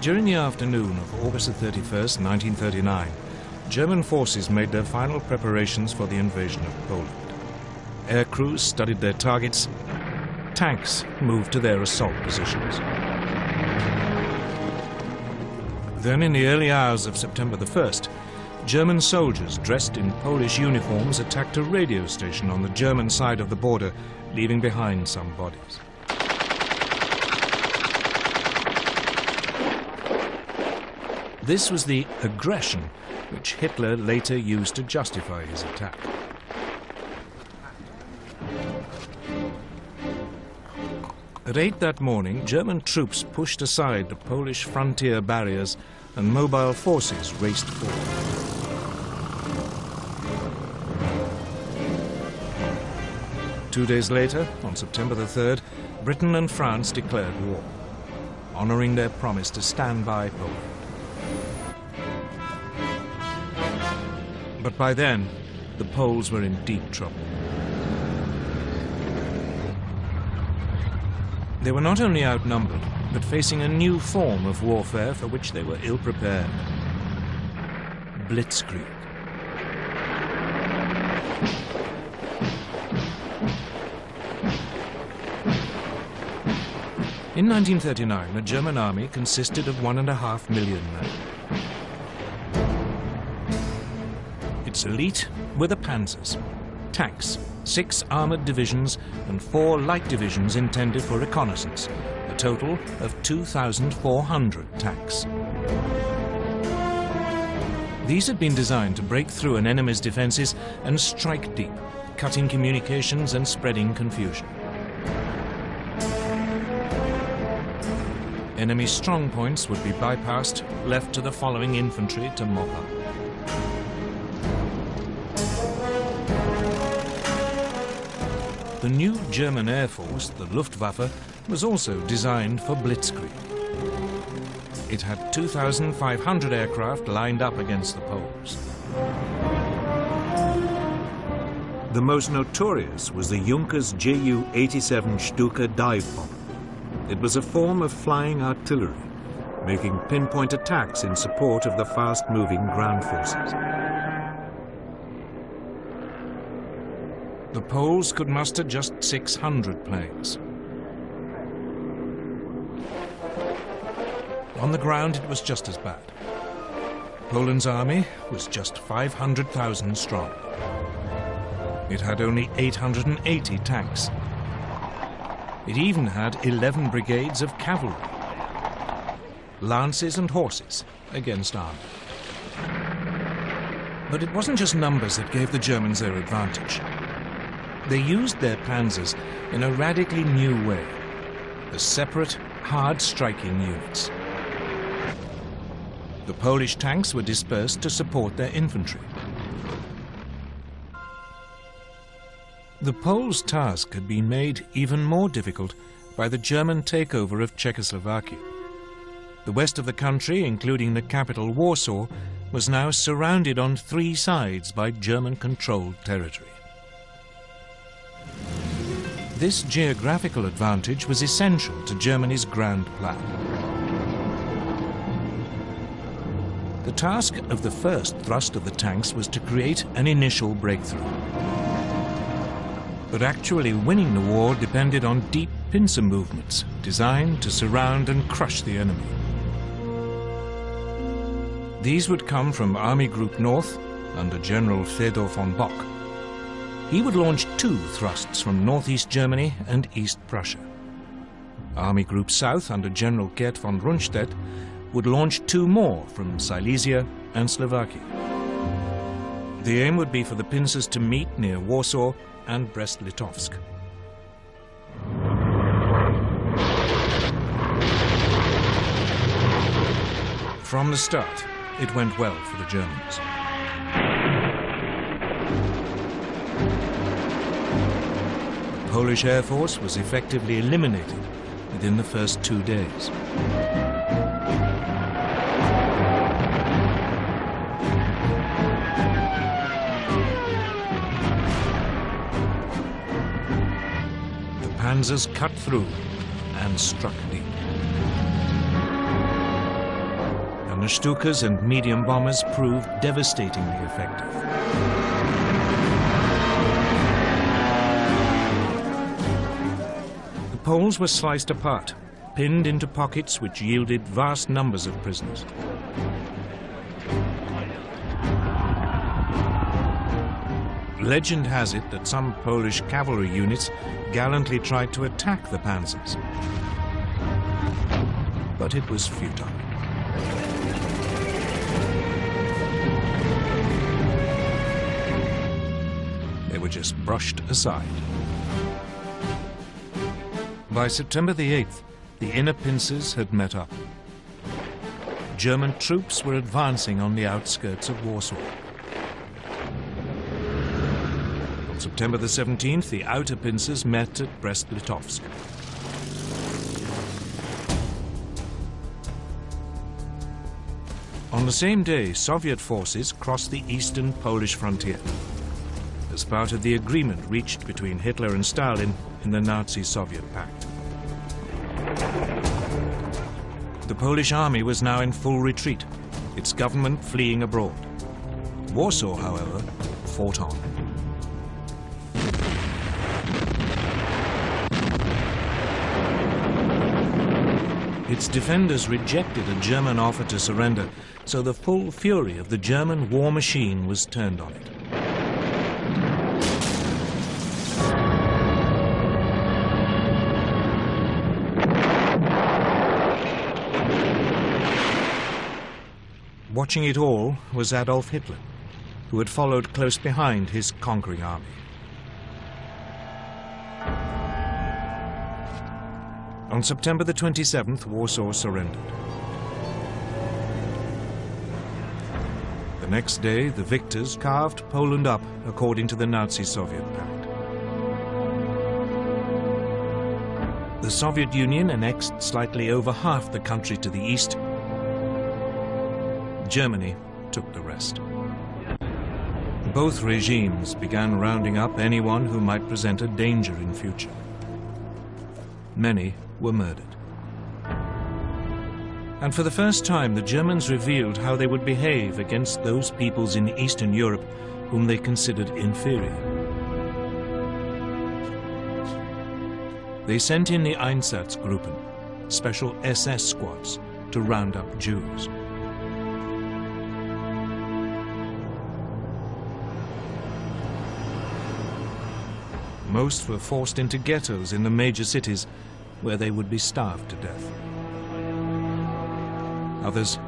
During the afternoon of August 31st, 1939, German forces made their final preparations for the invasion of Poland. Air crews studied their targets. Tanks moved to their assault positions. Then, in the early hours of September the 1st, German soldiers dressed in Polish uniforms attacked a radio station on the German side of the border, leaving behind some bodies. This was the aggression which Hitler later used to justify his attack. At 8 that morning, German troops pushed aside the Polish frontier barriers and mobile forces raced forward. Two days later, on September the 3rd, Britain and France declared war, honoring their promise to stand by Poland. But by then, the Poles were in deep trouble. They were not only outnumbered, but facing a new form of warfare for which they were ill-prepared. Blitzkrieg. In 1939, the German army consisted of 1.5 million men. Its elite were the panzers, tanks, 6 armoured divisions and 4 light divisions intended for reconnaissance, a total of 2,400 tanks. These had been designed to break through an enemy's defences and strike deep, cutting communications and spreading confusion. Enemy strongpoints would be bypassed, left to the following infantry to mop up. The new German Air Force, the Luftwaffe, was also designed for blitzkrieg. It had 2,500 aircraft lined up against the Poles. The most notorious was the Junkers Ju-87 Stuka dive bomber. It was a form of flying artillery, making pinpoint attacks in support of the fast-moving ground forces. The Poles could muster just 600 planes. On the ground, it was just as bad. Poland's army was just 500,000 strong. It had only 880 tanks. It even had 11 brigades of cavalry, lances and horses against army. But it wasn't just numbers that gave the Germans their advantage. They used their panzers in a radically new way, as separate, hard-striking units. The Polish tanks were dispersed to support their infantry. The Poles' task had been made even more difficult by the German takeover of Czechoslovakia. The west of the country, including the capital Warsaw, was now surrounded on 3 sides by German-controlled territory. This geographical advantage was essential to Germany's grand plan. The task of the first thrust of the tanks was to create an initial breakthrough. But actually winning the war depended on deep pincer movements designed to surround and crush the enemy. These would come from Army Group North under General Fedor von Bock. He would launch 2 thrusts from northeast Germany and East Prussia. Army Group South under General Gerd von Rundstedt would launch 2 more from Silesia and Slovakia. The aim would be for the pincers to meet near Warsaw and Brest-Litovsk. From the start, it went well for the Germans. The Polish Air Force was effectively eliminated within the first 2 days. The panzers cut through and struck deep. and the Stukas and medium bombers proved devastatingly effective. The Poles were sliced apart, pinned into pockets which yielded vast numbers of prisoners. Legend has it that some Polish cavalry units gallantly tried to attack the panzers, but it was futile. They were just brushed aside. By September the 8th, the inner pincers had met up. German troops were advancing on the outskirts of Warsaw. On September the 17th, the outer pincers met at Brest-Litovsk. On the same day, Soviet forces crossed the eastern Polish frontier as part of the agreement reached between Hitler and Stalin in the Nazi-Soviet pact. The Polish army was now in full retreat, its government fleeing abroad. Warsaw, however, fought on. Its defenders rejected a German offer to surrender, so the full fury of the German war machine was turned on it. Watching it all was Adolf Hitler, who had followed close behind his conquering army. On September the 27th, Warsaw surrendered. The next day, the victors carved Poland up according to the Nazi-Soviet pact. The Soviet Union annexed slightly over half the country to the east. Germany took the rest. Both regimes began rounding up anyone who might present a danger in future. Many were murdered. And for the first time, the Germans revealed how they would behave against those peoples in Eastern Europe whom they considered inferior. They sent in the Einsatzgruppen, special SS squads, to round up Jews. Most were forced into ghettos in the major cities, where they would be starved to death. Others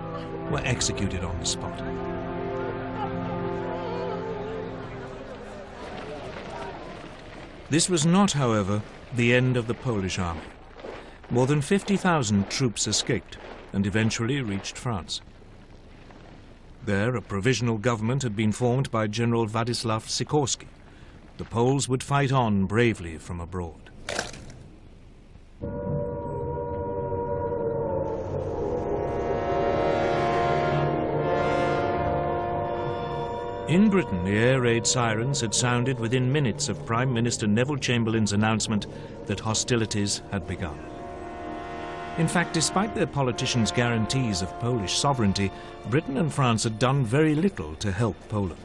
were executed on the spot. This was not, however, the end of the Polish army. More than 50,000 troops escaped and eventually reached France. There, a provisional government had been formed by General Władysław Sikorski. The Poles would fight on bravely from abroad. In Britain, the air raid sirens had sounded within minutes of Prime Minister Neville Chamberlain's announcement that hostilities had begun. In fact, despite their politicians' guarantees of Polish sovereignty, Britain and France had done very little to help Poland.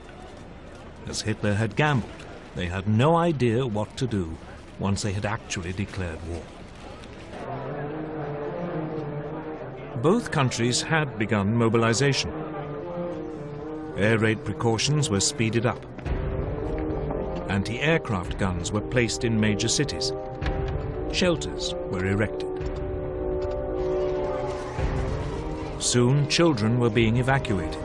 As Hitler had gambled, they had no idea what to do once they had actually declared war. Both countries had begun mobilization. Air raid precautions were speeded up. Anti-aircraft guns were placed in major cities. Shelters were erected. Soon, children were being evacuated.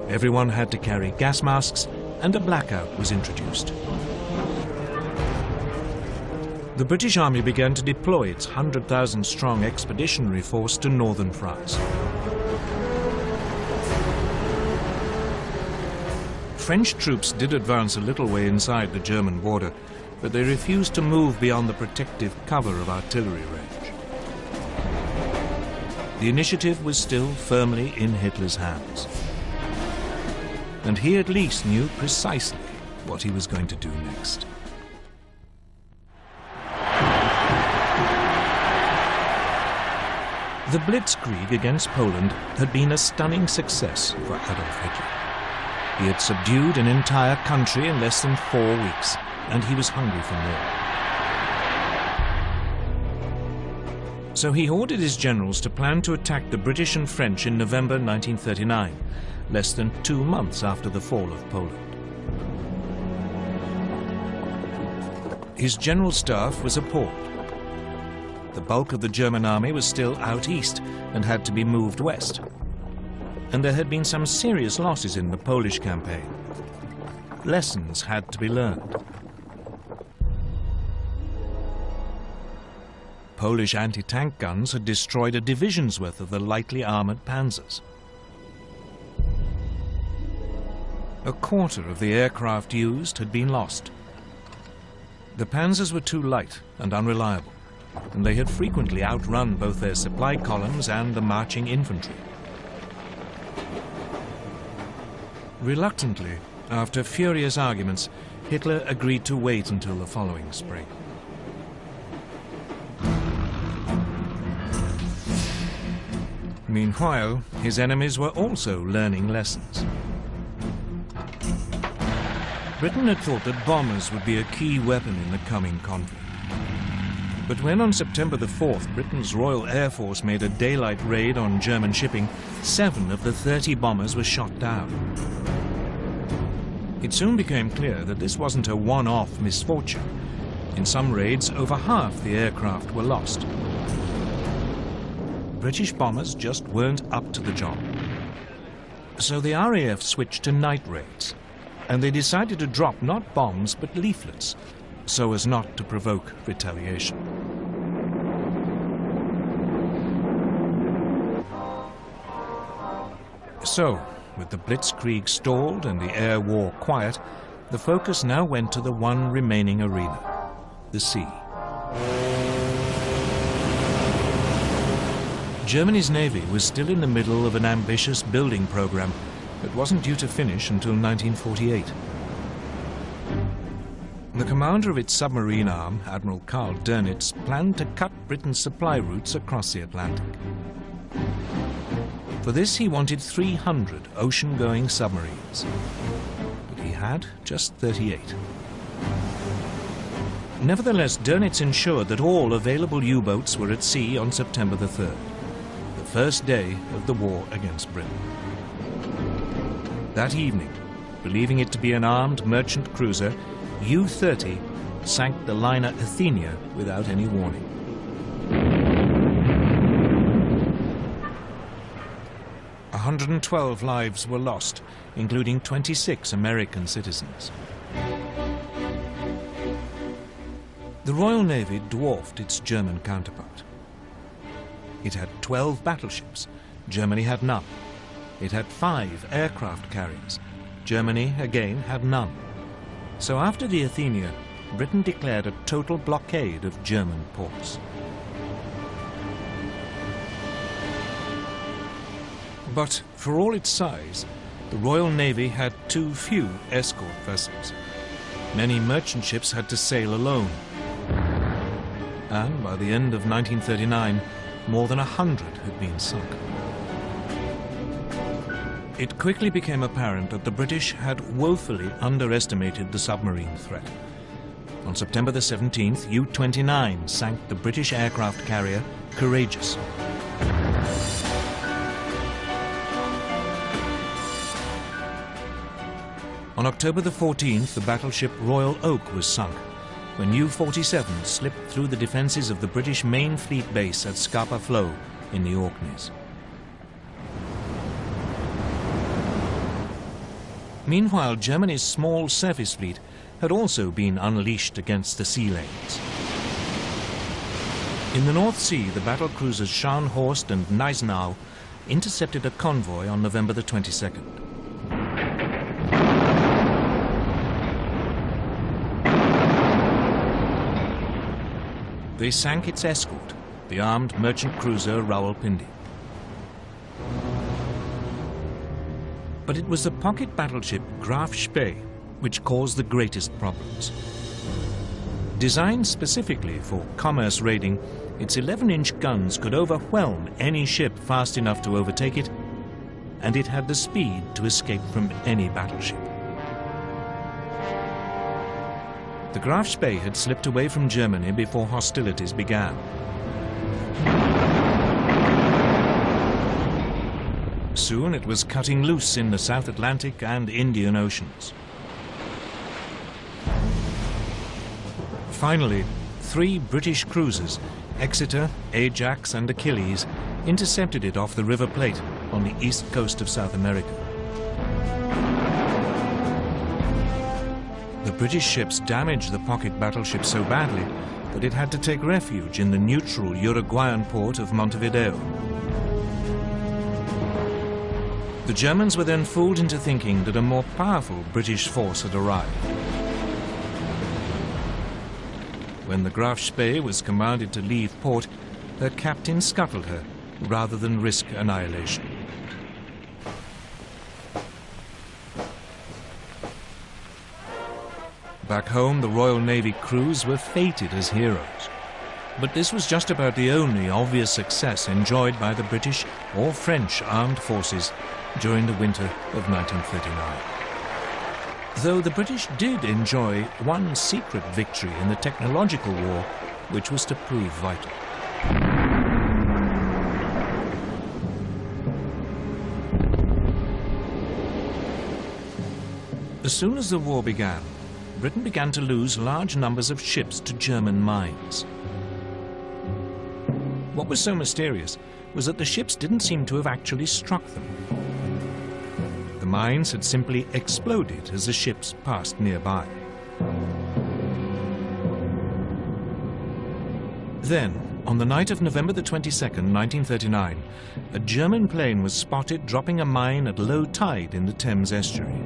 Everyone had to carry gas masks, and a blackout was introduced. The British Army began to deploy its 100,000-strong expeditionary force to northern France. French troops did advance a little way inside the German border, but they refused to move beyond the protective cover of artillery range. The initiative was still firmly in Hitler's hands. And he at least knew precisely what he was going to do next. The Blitzkrieg against Poland had been a stunning success for Adolf Hitler. He had subdued an entire country in less than 4 weeks, and he was hungry for more. So he ordered his generals to plan to attack the British and French in November 1939, less than 2 months after the fall of Poland. His general staff was appalled. The bulk of the German army was still out east and had to be moved west. And there had been some serious losses in the Polish campaign. Lessons had to be learned. Polish anti-tank guns had destroyed a division's worth of the lightly armoured panzers. A quarter of the aircraft used had been lost. The panzers were too light and unreliable, and they had frequently outrun both their supply columns and the marching infantry. Reluctantly, after furious arguments, Hitler agreed to wait until the following spring. Meanwhile, his enemies were also learning lessons. Britain had thought that bombers would be a key weapon in the coming conflict. But when on September the 4th, Britain's Royal Air Force made a daylight raid on German shipping, 7 of the 30 bombers were shot down. It soon became clear that this wasn't a one-off misfortune. In some raids, over half the aircraft were lost. British bombers just weren't up to the job. So the RAF switched to night raids, and they decided to drop not bombs but leaflets, so as not to provoke retaliation. So, with the Blitzkrieg stalled and the air war quiet, the focus now went to the one remaining arena, the sea. Germany's navy was still in the middle of an ambitious building program that wasn't due to finish until 1948. The commander of its submarine arm, Admiral Karl Dönitz, planned to cut Britain's supply routes across the Atlantic. For this, he wanted 300 ocean-going submarines, but he had just 38. Nevertheless, Dönitz ensured that all available U-boats were at sea on September the 3rd, the first day of the war against Britain. That evening, believing it to be an armed merchant cruiser, U-30 sank the liner Athenia without any warning. A 112 lives were lost, including 26 American citizens. The Royal Navy dwarfed its German counterpart. It had 12 battleships. Germany had none. It had 5 aircraft carriers. Germany, again, had none. So after the Athenia, Britain declared a total blockade of German ports. But for all its size, the Royal Navy had too few escort vessels. Many merchant ships had to sail alone. And by the end of 1939, more than 100 had been sunk. It quickly became apparent that the British had woefully underestimated the submarine threat. On September the 17th, U-29 sank the British aircraft carrier Courageous. On October the 14th, the battleship Royal Oak was sunk when U-47 slipped through the defences of the British main fleet base at Scapa Flow in the Orkneys. Meanwhile, Germany's small surface fleet had also been unleashed against the sea lanes. In the North Sea, the battle cruisers Scharnhorst and Gneisenau intercepted a convoy on November the 22nd. They sank its escort, the armed merchant cruiser Rawalpindi. But it was the pocket battleship Graf Spee which caused the greatest problems. Designed specifically for commerce raiding, its 11-inch guns could overwhelm any ship fast enough to overtake it, and it had the speed to escape from any battleship. The Graf Spee had slipped away from Germany before hostilities began. Soon it was cutting loose in the South Atlantic and Indian Oceans. Finally, 3 British cruisers, Exeter, Ajax and Achilles, intercepted it off the River Plate on the east coast of South America. The British ships damaged the pocket battleship so badly that it had to take refuge in the neutral Uruguayan port of Montevideo. The Germans were then fooled into thinking that a more powerful British force had arrived. When the Graf Spee was commanded to leave port, her captain scuttled her rather than risk annihilation. Back home, the Royal Navy crews were feted as heroes. But this was just about the only obvious success enjoyed by the British or French armed forces during the winter of 1939. Though the British did enjoy one secret victory in the technological war, which was to prove vital. As soon as the war began, Britain began to lose large numbers of ships to German mines. What was so mysterious was that the ships didn't seem to have actually struck them. The mines had simply exploded as the ships passed nearby. Then, on the night of November the 22nd, 1939, a German plane was spotted dropping a mine at low tide in the Thames estuary.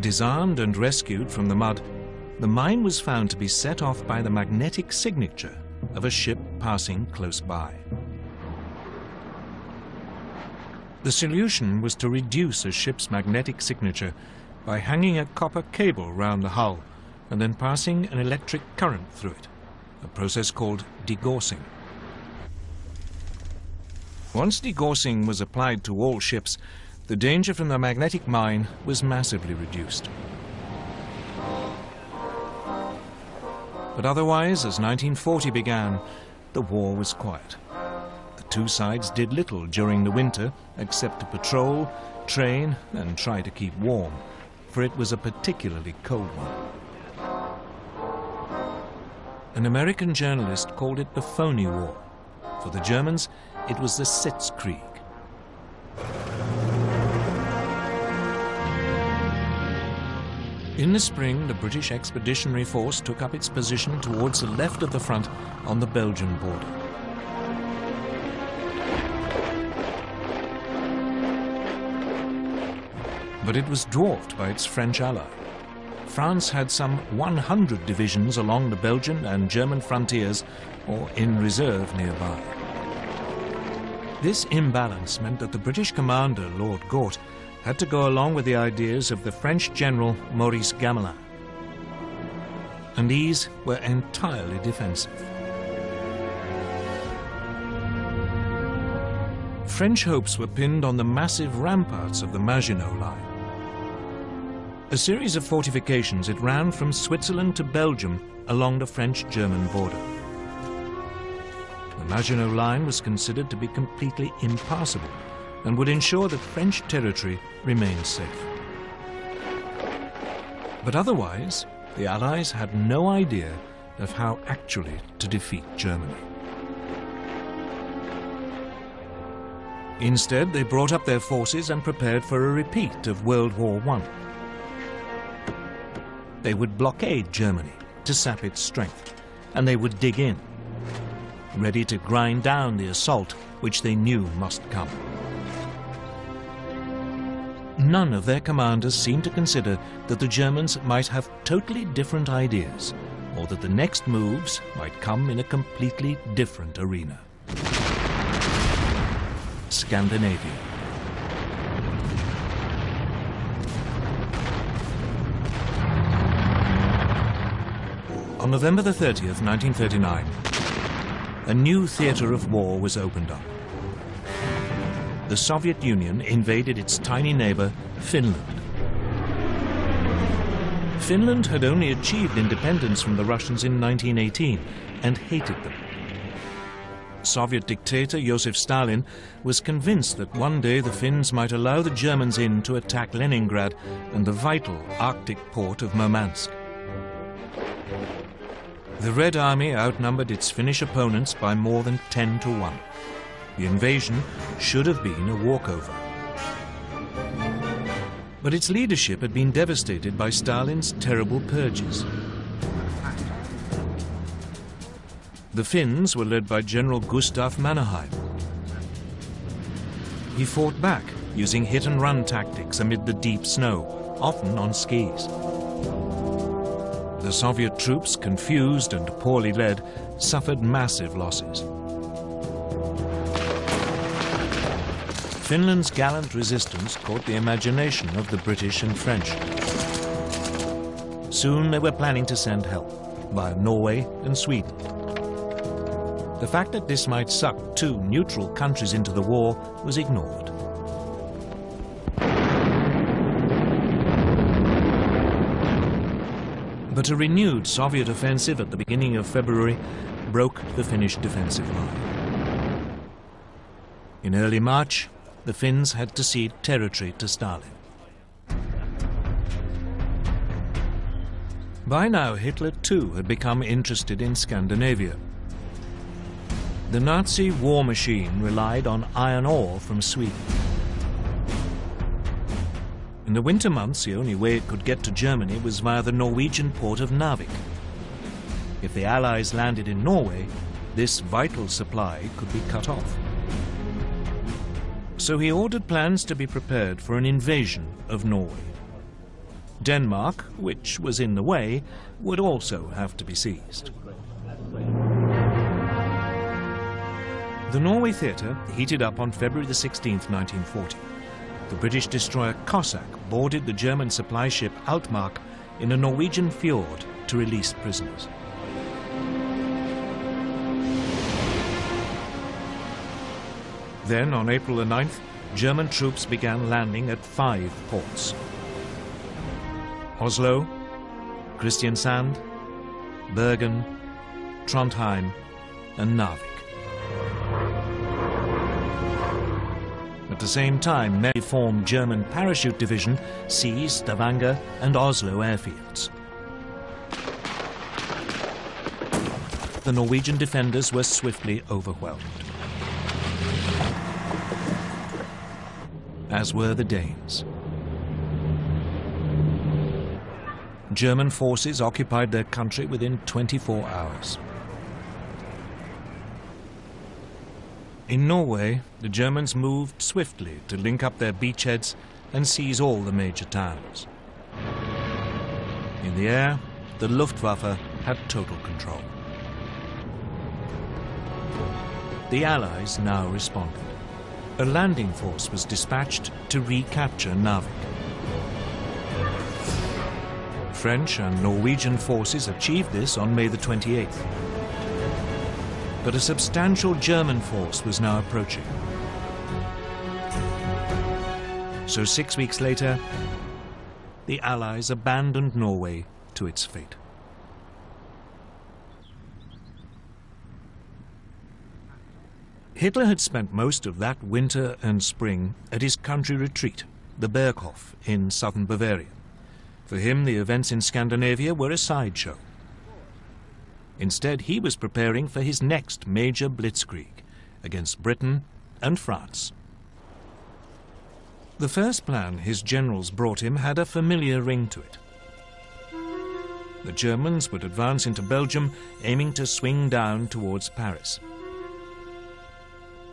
Disarmed and rescued from the mud, the mine was found to be set off by the magnetic signature of a ship passing close by. The solution was to reduce a ship's magnetic signature by hanging a copper cable round the hull and then passing an electric current through it, a process called degaussing. Once degaussing was applied to all ships, the danger from the magnetic mine was massively reduced. But otherwise, as 1940 began, the war was quiet. The two sides did little during the winter except to patrol, train, and try to keep warm, for it was a particularly cold one. An American journalist called it the phony war. For the Germans, it was the Sitzkrieg. In the spring, the British Expeditionary Force took up its position towards the left of the front on the Belgian border. But it was dwarfed by its French ally. France had some 100 divisions along the Belgian and German frontiers or in reserve nearby. This imbalance meant that the British commander, Lord Gort, had to go along with the ideas of the French general Maurice Gamelin. And these were entirely defensive. French hopes were pinned on the massive ramparts of the Maginot Line. A series of fortifications, it ran from Switzerland to Belgium along the French-German border. The Maginot Line was considered to be completely impassable and would ensure that French territory remained safe. But otherwise, the Allies had no idea of how actually to defeat Germany. Instead, they brought up their forces and prepared for a repeat of World War I. They would blockade Germany to sap its strength, and they would dig in, ready to grind down the assault which they knew must come. None of their commanders seemed to consider that the Germans might have totally different ideas, or that the next moves might come in a completely different arena. Scandinavia. On November the 30th, 1939, a new theatre of war was opened up. The Soviet Union invaded its tiny neighbour, Finland. Finland had only achieved independence from the Russians in 1918 and hated them. Soviet dictator Joseph Stalin was convinced that one day the Finns might allow the Germans in to attack Leningrad and the vital Arctic port of Murmansk. The Red Army outnumbered its Finnish opponents by more than 10 to 1. The invasion should have been a walkover. But its leadership had been devastated by Stalin's terrible purges. The Finns were led by General Gustav Mannerheim. He fought back, using hit-and-run tactics amid the deep snow, often on skis. The Soviet troops, confused and poorly led, suffered massive losses. Finland's gallant resistance caught the imagination of the British and French. Soon they were planning to send help via Norway and Sweden. The fact that this might suck two neutral countries into the war was ignored. But a renewed Soviet offensive at the beginning of February broke the Finnish defensive line. In early March, the Finns had to cede territory to Stalin. By now, Hitler too had become interested in Scandinavia. The Nazi war machine relied on iron ore from Sweden. In the winter months, the only way it could get to Germany was via the Norwegian port of Narvik. If the Allies landed in Norway, this vital supply could be cut off. So he ordered plans to be prepared for an invasion of Norway. Denmark, which was in the way, would also have to be seized. The Norway theatre heated up on February the 16th, 1940. The British destroyer Cossack boarded the German supply ship Altmark in a Norwegian fjord to release prisoners. Then, on April the 9th, German troops began landing at 5 ports: Oslo, Kristiansand, Bergen, Trondheim, and Narvik. At the same time, many formed German parachute division seized Stavanger and Oslo airfields. The Norwegian defenders were swiftly overwhelmed, as were the Danes. German forces occupied their country within 24 hours. In Norway, the Germans moved swiftly to link up their beachheads and seize all the major towns. In the air, the Luftwaffe had total control. The Allies now responded. A landing force was dispatched to recapture Narvik. French and Norwegian forces achieved this on May the 28th. But a substantial German force was now approaching. So 6 weeks later, the Allies abandoned Norway to its fate. Hitler had spent most of that winter and spring at his country retreat, the Berghof in southern Bavaria. For him, the events in Scandinavia were a sideshow. Instead, he was preparing for his next major blitzkrieg against Britain and France. The first plan his generals brought him had a familiar ring to it. The Germans would advance into Belgium, aiming to swing down towards Paris.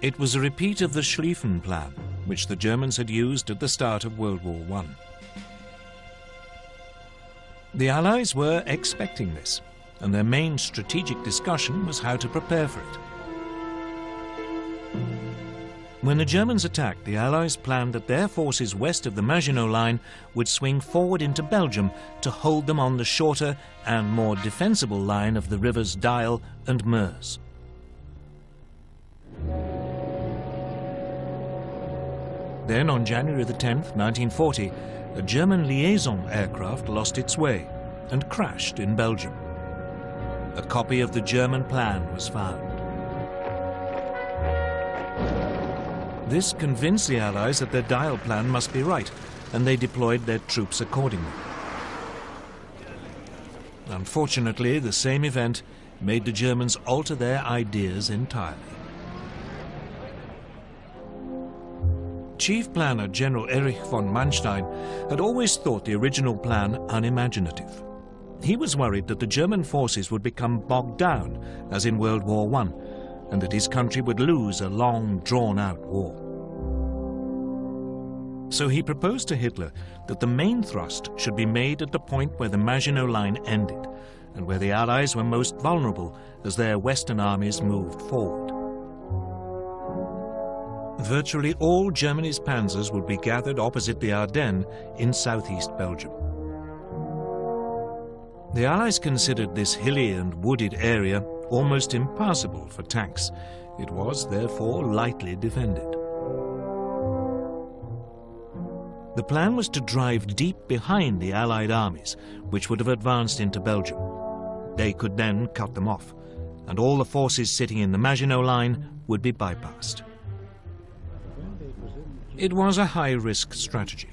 It was a repeat of the Schlieffen Plan, which the Germans had used at the start of World War I. The Allies were expecting this, and their main strategic discussion was how to prepare for it. When the Germans attacked, the Allies planned that their forces west of the Maginot Line would swing forward into Belgium to hold them on the shorter and more defensible line of the rivers Dyle and Meuse. Then, on January the 10th, 1940, a German liaison aircraft lost its way and crashed in Belgium. A copy of the German plan was found. This convinced the Allies that their Dyle plan must be right, and they deployed their troops accordingly. Unfortunately, the same event made the Germans alter their ideas entirely. Chief planner General Erich von Manstein had always thought the original plan unimaginative. He was worried that the German forces would become bogged down, as in World War I, and that his country would lose a long, drawn-out war. So he proposed to Hitler that the main thrust should be made at the point where the Maginot Line ended, and where the Allies were most vulnerable as their Western armies moved forward. Virtually all Germany's panzers would be gathered opposite the Ardennes in southeast Belgium. The Allies considered this hilly and wooded area almost impassable for tanks. It was, therefore, lightly defended. The plan was to drive deep behind the Allied armies, which would have advanced into Belgium. They could then cut them off, and all the forces sitting in the Maginot Line would be bypassed. It was a high-risk strategy.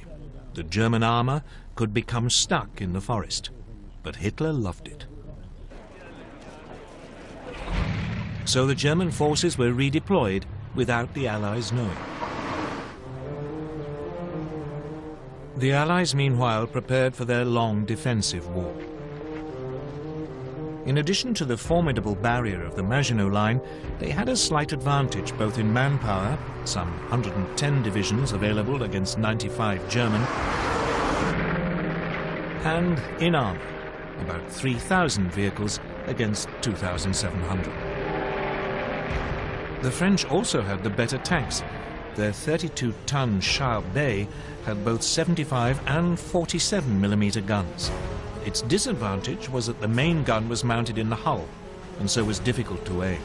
The German armor could become stuck in the forest, but Hitler loved it. So the German forces were redeployed without the Allies knowing. The Allies, meanwhile, prepared for their long defensive war. In addition to the formidable barrier of the Maginot Line, they had a slight advantage both in manpower, some 110 divisions available against 95 German, and in armor, about 3,000 vehicles against 2,700. The French also had the better tanks. Their 32-ton Char Bay had both 75 and 47mm guns. Its disadvantage was that the main gun was mounted in the hull, and so was difficult to aim.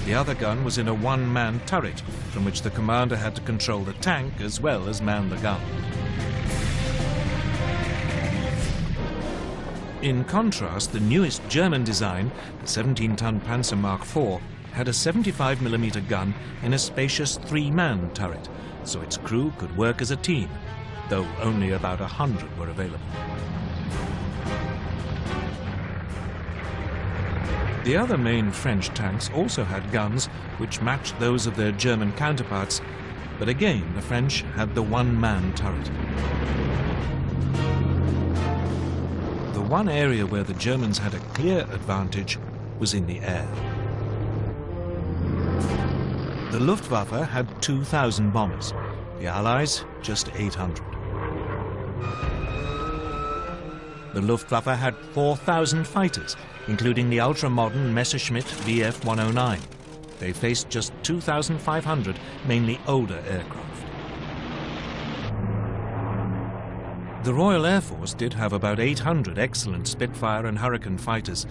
The other gun was in a one-man turret, from which the commander had to control the tank as well as man the gun. In contrast, the newest German design, the 17-ton Panzer Mark IV, had a 75mm gun in a spacious three-man turret, so its crew could work as a team, though only about 100 were available. The other main French tanks also had guns which matched those of their German counterparts, but again the French had the one-man turret. The one area where the Germans had a clear advantage was in the air. The Luftwaffe had 2,000 bombers, the Allies just 800. The Luftwaffe had 4,000 fighters, including the ultra-modern Messerschmitt Bf 109. They faced just 2,500, mainly older aircraft. The Royal Air Force did have about 800 excellent Spitfire and Hurricane fighters,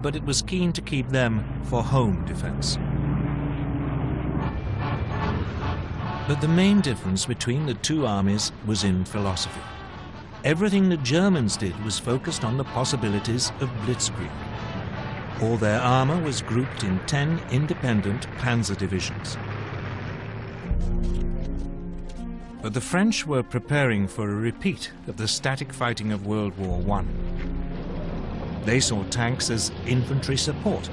but it was keen to keep them for home defense. But the main difference between the two armies was in philosophy. Everything the Germans did was focused on the possibilities of blitzkrieg. All their armor was grouped in 10 independent panzer divisions. But the French were preparing for a repeat of the static fighting of World War I. They saw tanks as infantry support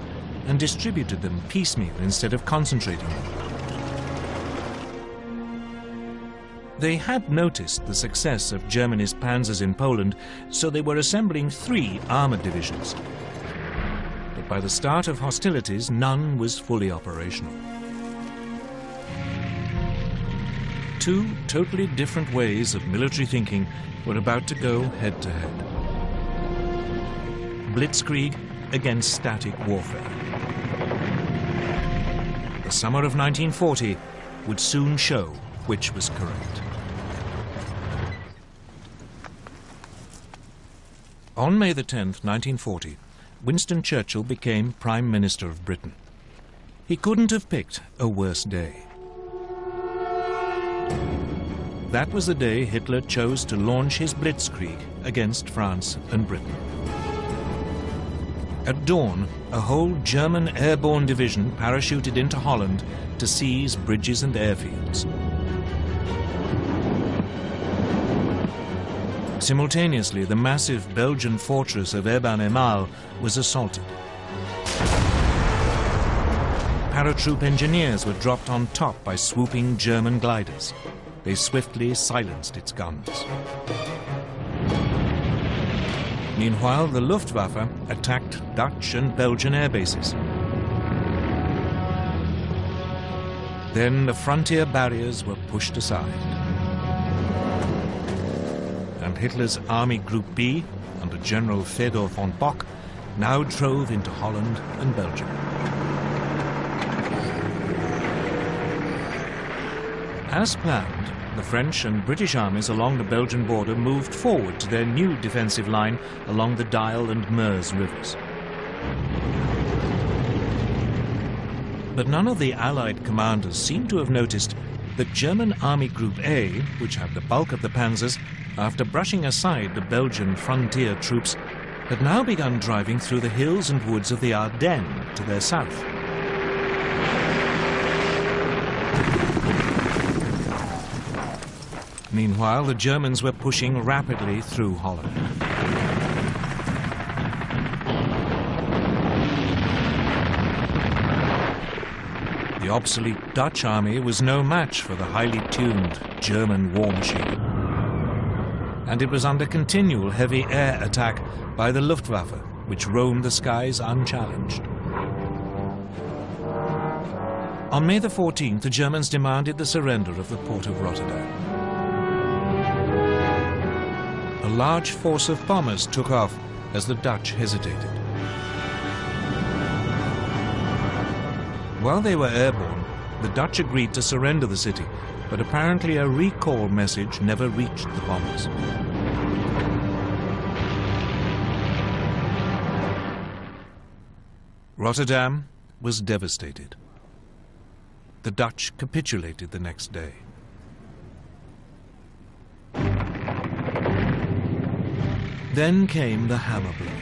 and distributed them piecemeal instead of concentrating them. They had noticed the success of Germany's panzers in Poland, so they were assembling 3 armored divisions. But by the start of hostilities, none was fully operational. 2 totally different ways of military thinking were about to go head-to-head. Blitzkrieg against static warfare. The summer of 1940 would soon show which was correct. On May the 10th, 1940, Winston Churchill became Prime Minister of Britain. He couldn't have picked a worse day. That was the day Hitler chose to launch his blitzkrieg against France and Britain. At dawn, a whole German airborne division parachuted into Holland to seize bridges and airfields. Simultaneously, the massive Belgian fortress of Eben-Emael was assaulted. Paratroop engineers were dropped on top by swooping German gliders. They swiftly silenced its guns. Meanwhile, the Luftwaffe attacked Dutch and Belgian air bases. Then the frontier barriers were pushed aside. And Hitler's Army Group B, under General Fedor von Bock, now drove into Holland and Belgium. As planned, the French and British armies along the Belgian border moved forward to their new defensive line along the Dial and Meuse rivers. But none of the Allied commanders seemed to have noticed that German Army Group A, which had the bulk of the panzers, after brushing aside the Belgian frontier troops, had now begun driving through the hills and woods of the Ardennes to their south. Meanwhile, the Germans were pushing rapidly through Holland. The obsolete Dutch army was no match for the highly tuned German war machine. And it was under continual heavy air attack by the Luftwaffe, which roamed the skies unchallenged. On May the 14th, the Germans demanded the surrender of the port of Rotterdam. A large force of bombers took off as the Dutch hesitated. While they were airborne, the Dutch agreed to surrender the city, but apparently a recall message never reached the bombers. Rotterdam was devastated. The Dutch capitulated the next day. Then came the hammer blow.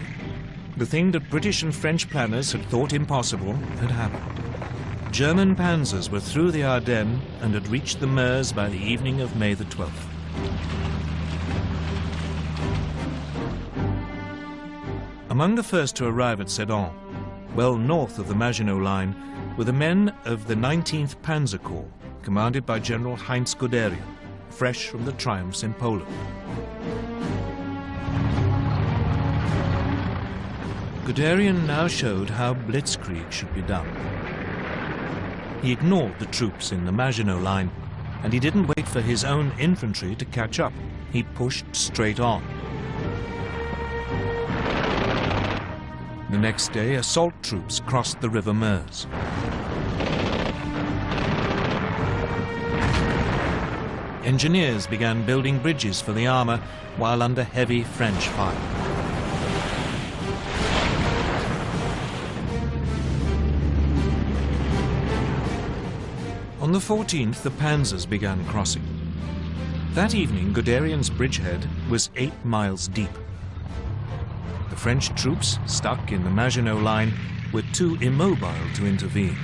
The thing that British and French planners had thought impossible had happened. German panzers were through the Ardennes and had reached the Meuse by the evening of May the 12th. Among the first to arrive at Sedan, well north of the Maginot Line, were the men of the 19th Panzer Corps, commanded by General Heinz Guderian, fresh from the triumphs in Poland. Guderian now showed how blitzkrieg should be done. He ignored the troops in the Maginot Line, and he didn't wait for his own infantry to catch up. He pushed straight on. The next day, assault troops crossed the River Meuse. Engineers began building bridges for the armor while under heavy French fire. On the 14th, the panzers began crossing. That evening, Guderian's bridgehead was 8 miles deep. The French troops, stuck in the Maginot Line, were too immobile to intervene.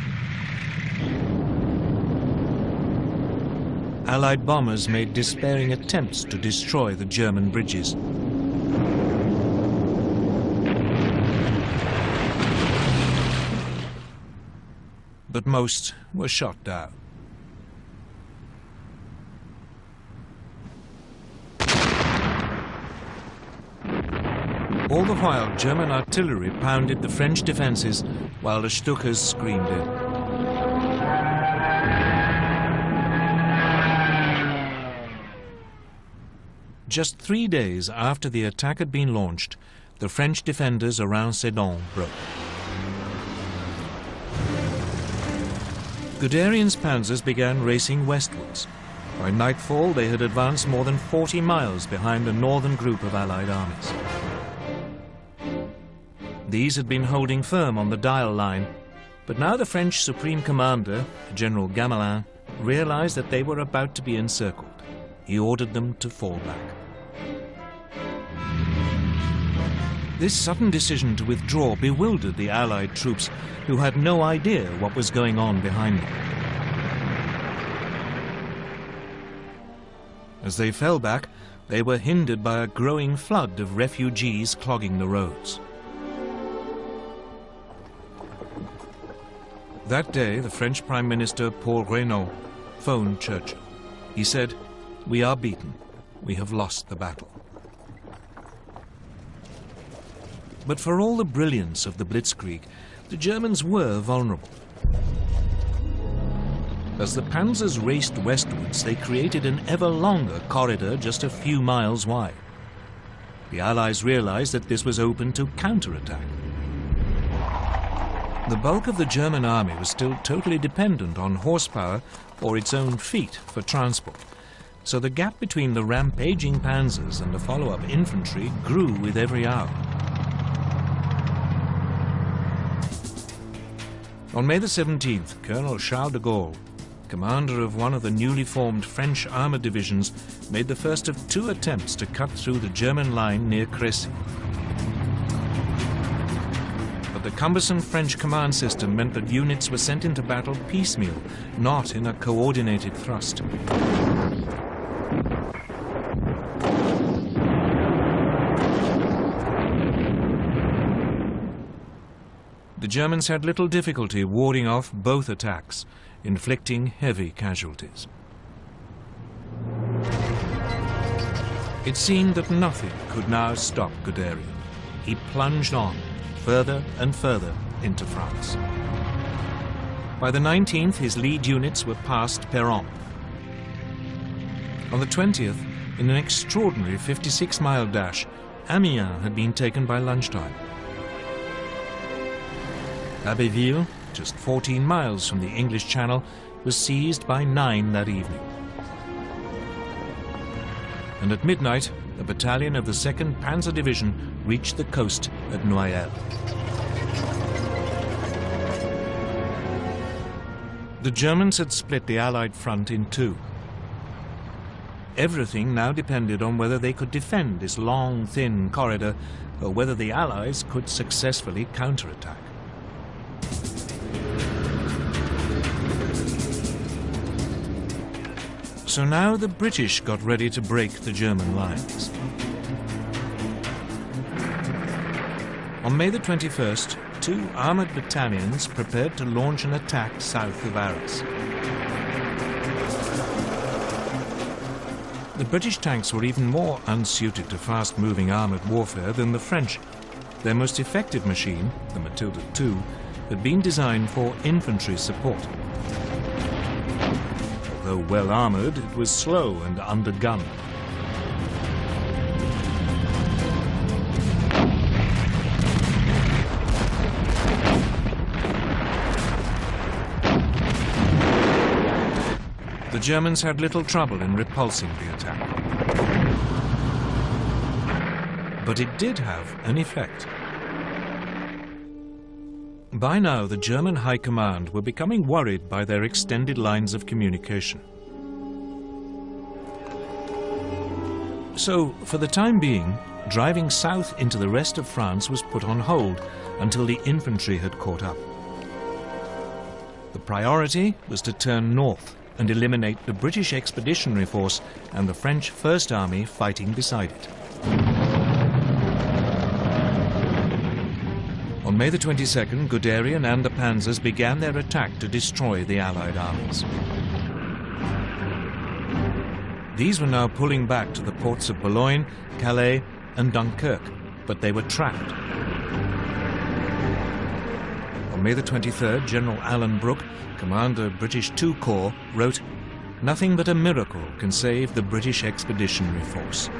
Allied bombers made despairing attempts to destroy the German bridges. But most were shot down. All the while, German artillery pounded the French defenses while the Stukas screamed in. Just 3 days after the attack had been launched, the French defenders around Sedan broke. Guderian's panzers began racing westwards. By nightfall, they had advanced more than 40 miles behind a northern group of Allied armies. These had been holding firm on the Dial line, but now the French Supreme Commander, General Gamelin, realized that they were about to be encircled. He ordered them to fall back. This sudden decision to withdraw bewildered the Allied troops, who had no idea what was going on behind them. As they fell back, they were hindered by a growing flood of refugees clogging the roads. That day, the French Prime Minister Paul Reynaud phoned Churchill. He said, "We are beaten. We have lost the battle." But for all the brilliance of the Blitzkrieg, the Germans were vulnerable. As the panzers raced westwards, they created an ever longer corridor just a few miles wide. The Allies realized that this was open to counterattack. The bulk of the German army was still totally dependent on horsepower or its own feet for transport, so the gap between the rampaging panzers and the follow-up infantry grew with every hour. On May the 17th, Colonel Charles de Gaulle, commander of one of the newly formed French armoured divisions, made the first of 2 attempts to cut through the German line near Crécy. But the cumbersome French command system meant that units were sent into battle piecemeal, not in a coordinated thrust. The Germans had little difficulty warding off both attacks, inflicting heavy casualties. It seemed that nothing could now stop Guderian. He plunged on, further and further into France. By the 19th, his lead units were past Péronne. On the 20th, in an extraordinary 56-mile dash, Amiens had been taken by lunchtime. Abbeville, just 14 miles from the English Channel, was seized by 9 that evening. And at midnight, a battalion of the 2nd Panzer Division reached the coast at Noyelles. The Germans had split the Allied front in 2. Everything now depended on whether they could defend this long, thin corridor, or whether the Allies could successfully counterattack. So now the British got ready to break the German lines. On May the 21st, 2 armoured battalions prepared to launch an attack south of Arras. The British tanks were even more unsuited to fast-moving armoured warfare than the French. Their most effective machine, the Matilda II, had been designed for infantry support. Though well armoured, it was slow and undergunned. The Germans had little trouble in repulsing the attack. But it did have an effect. By now, the German High Command were becoming worried by their extended lines of communication. So, for the time being, driving south into the rest of France was put on hold until the infantry had caught up. The priority was to turn north and eliminate the British Expeditionary Force and the French First Army fighting beside it. On May the 22nd, Guderian and the panzers began their attack to destroy the Allied armies. These were now pulling back to the ports of Boulogne, Calais and Dunkirk, but they were trapped. On May the 23rd, General Alan Brooke, commander of British II Corps, wrote, "Nothing but a miracle can save the British Expeditionary Force."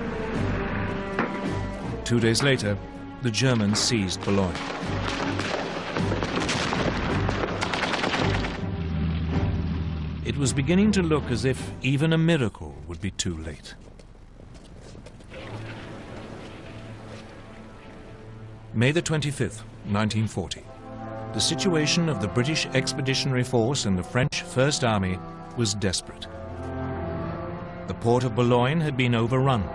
2 days later, the Germans seized Boulogne. it was beginning to look as if even a miracle would be too late. May the 25th, 1940. The situation of the British Expeditionary Force and the French First Army was desperate. The port of Boulogne had been overrun.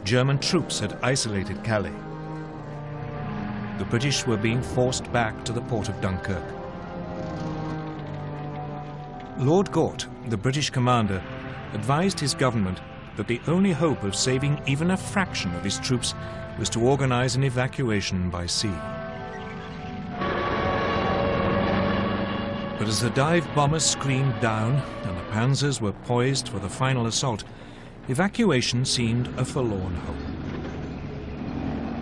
German troops had isolated Calais. The British were being forced back to the port of Dunkirk. Lord Gort, the British commander, advised his government that the only hope of saving even a fraction of his troops was to organize an evacuation by sea. But as the dive bombers screamed down and the panzers were poised for the final assault, evacuation seemed a forlorn hope.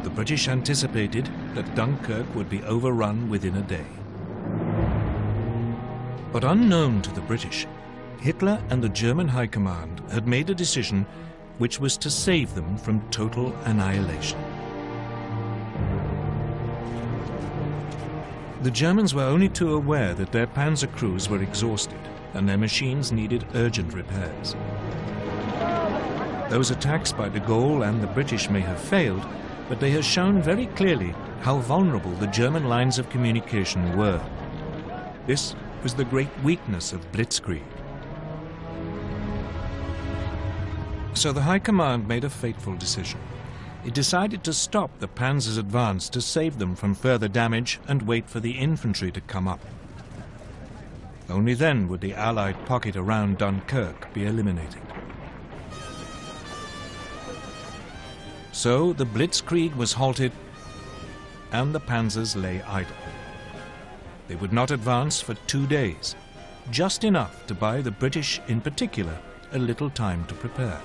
The British anticipated that Dunkirk would be overrun within a day. But unknown to the British, Hitler and the German High Command had made a decision which was to save them from total annihilation. The Germans were only too aware that their panzer crews were exhausted and their machines needed urgent repairs. Those attacks by de Gaulle and the British may have failed, but they have shown very clearly how vulnerable the German lines of communication were. This was the great weakness of Blitzkrieg. So the High Command made a fateful decision. It decided to stop the panzers' advance to save them from further damage and wait for the infantry to come up. Only then would the Allied pocket around Dunkirk be eliminated. So the Blitzkrieg was halted and the panzers lay idle. They would not advance for 2 days, just enough to buy the British in particular a little time to prepare.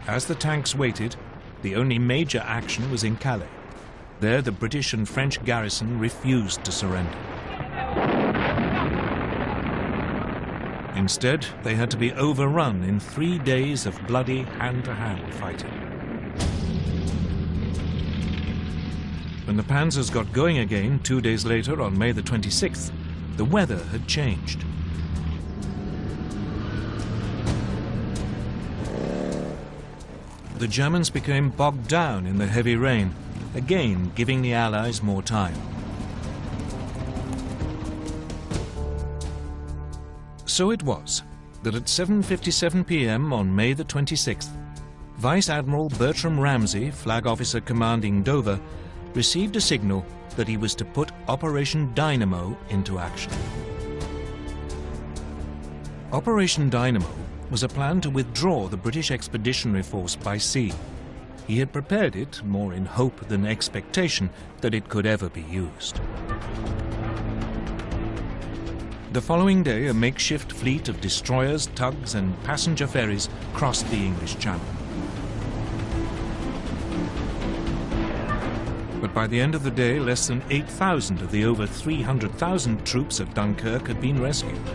As the tanks waited, the only major action was in Calais. There the British and French garrison refused to surrender. Instead, they had to be overrun in 3 days of bloody hand-to-hand fighting. When the panzers got going again 2 days later on May the 26th, the weather had changed. The Germans became bogged down in the heavy rain, again giving the Allies more time. So it was that at 7:57 p.m. on May the 26th, Vice Admiral Bertram Ramsay, Flag Officer commanding Dover, received a signal that he was to put Operation Dynamo into action. Operation Dynamo was a plan to withdraw the British Expeditionary Force by sea. He had prepared it more in hope than expectation that it could ever be used. The following day, a makeshift fleet of destroyers, tugs and passenger ferries crossed the English Channel. But by the end of the day, less than 8,000 of the over 300,000 troops at Dunkirk had been rescued.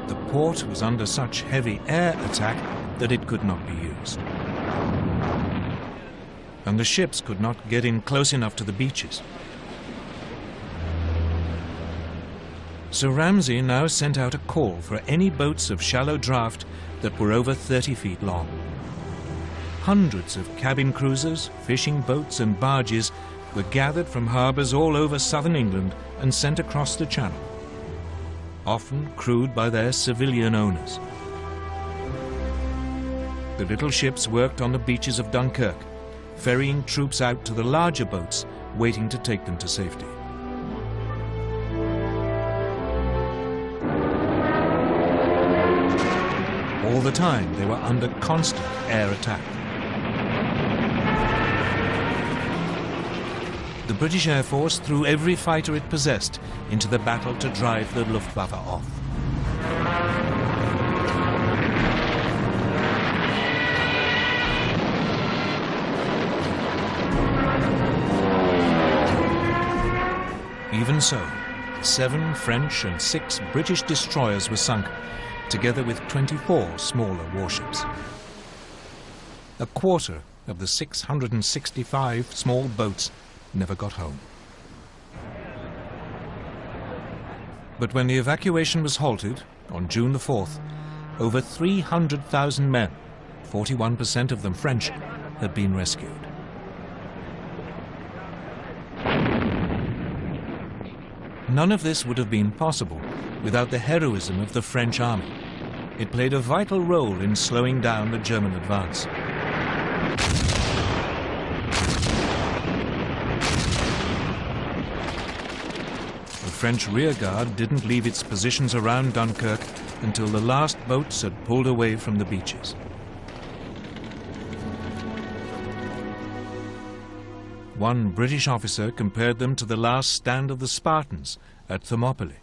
The port was under such heavy air attack that it could not be used. And the ships could not get in close enough to the beaches. So Ramsay now sent out a call for any boats of shallow draft that were over 30 feet long. Hundreds of cabin cruisers, fishing boats and barges were gathered from harbours all over southern England and sent across the Channel, often crewed by their civilian owners. The little ships worked on the beaches of Dunkirk, ferrying troops out to the larger boats waiting to take them to safety. All the time they were under constant air attack. The British Air Force threw every fighter it possessed into the battle to drive the Luftwaffe off. Even so, 7 French and 6 British destroyers were sunk, together with 24 smaller warships. A quarter of the 665 small boats never got home. But when the evacuation was halted on June the 4th, over 300,000 men, 41% of them French, had been rescued. None of this would have been possible without the heroism of the French army. It played a vital role in slowing down the German advance. The French rearguard didn't leave its positions around Dunkirk until the last boats had pulled away from the beaches. One British officer compared them to the last stand of the Spartans at Thermopylae.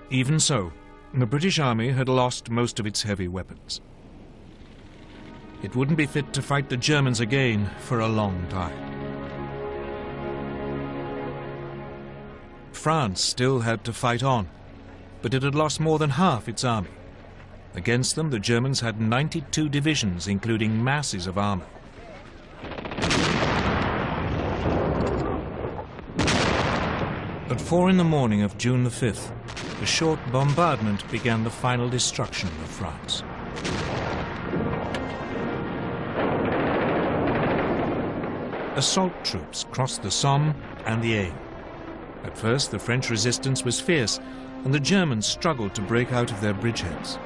Even so, the British army had lost most of its heavy weapons. It wouldn't be fit to fight the Germans again for a long time. France still had to fight on, but it had lost more than half its army. Against them, the Germans had 92 divisions, including masses of armor. At 4 in the morning of June the 5th, a short bombardment began the final destruction of France. Assault troops crossed the Somme and the Aisne. At first, the French resistance was fierce, and the Germans struggled to break out of their bridgeheads.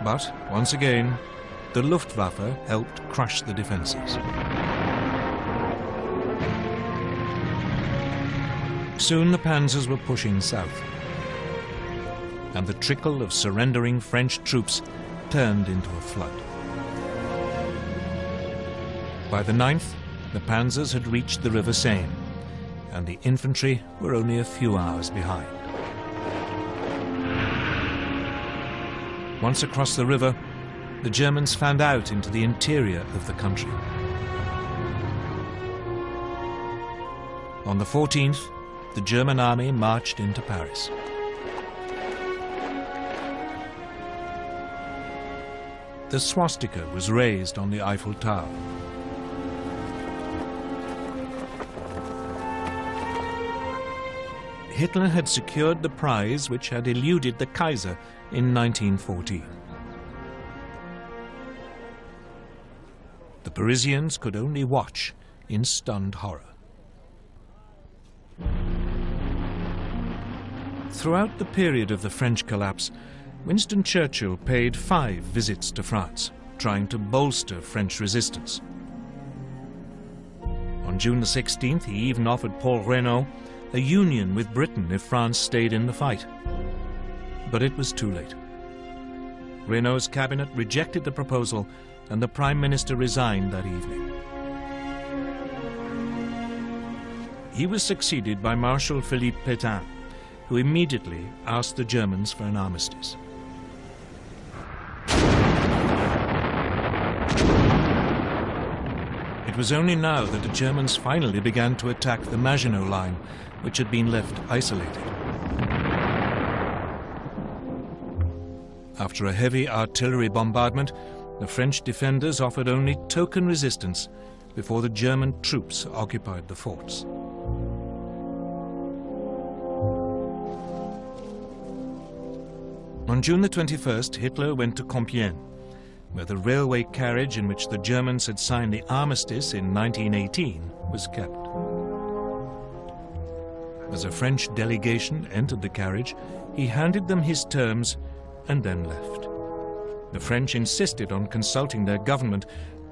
But, once again, the Luftwaffe helped crush the defenses. Soon the panzers were pushing south, and the trickle of surrendering French troops turned into a flood. By the 9th, the panzers had reached the River Seine, and the infantry were only a few hours behind. Once across the river, the Germans fanned out into the interior of the country. On the 14th, the German army marched into Paris. The swastika was raised on the Eiffel Tower. Hitler had secured the prize which had eluded the Kaiser in 1914. The Parisians could only watch in stunned horror. Throughout the period of the French collapse, Winston Churchill paid 5 visits to France, trying to bolster French resistance. On June the 16th, he even offered Paul Reynaud a union with Britain if France stayed in the fight. But it was too late. Reynaud's cabinet rejected the proposal, and the Prime Minister resigned that evening. He was succeeded by Marshal Philippe Pétain, who immediately asked the Germans for an armistice. It was only now that the Germans finally began to attack the Maginot Line, which had been left isolated. After a heavy artillery bombardment, the French defenders offered only token resistance before the German troops occupied the forts. On June the 21st, Hitler went to Compiègne, where the railway carriage in which the Germans had signed the armistice in 1918 was kept. As a French delegation entered the carriage, he handed them his terms and then left. The French insisted on consulting their government,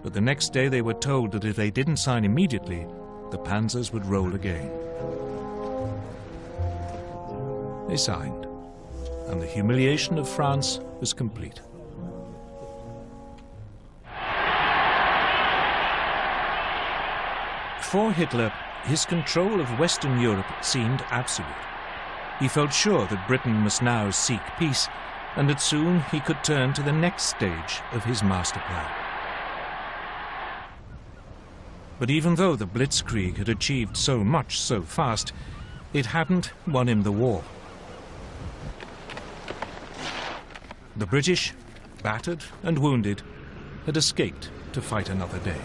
but the next day they were told that if they didn't sign immediately, the panzers would roll again. They signed, and the humiliation of France was complete. For Hitler, his control of Western Europe seemed absolute. He felt sure that Britain must now seek peace, and that soon he could turn to the next stage of his master plan. But even though the Blitzkrieg had achieved so much so fast, it hadn't won him the war. The British, battered and wounded, had escaped to fight another day.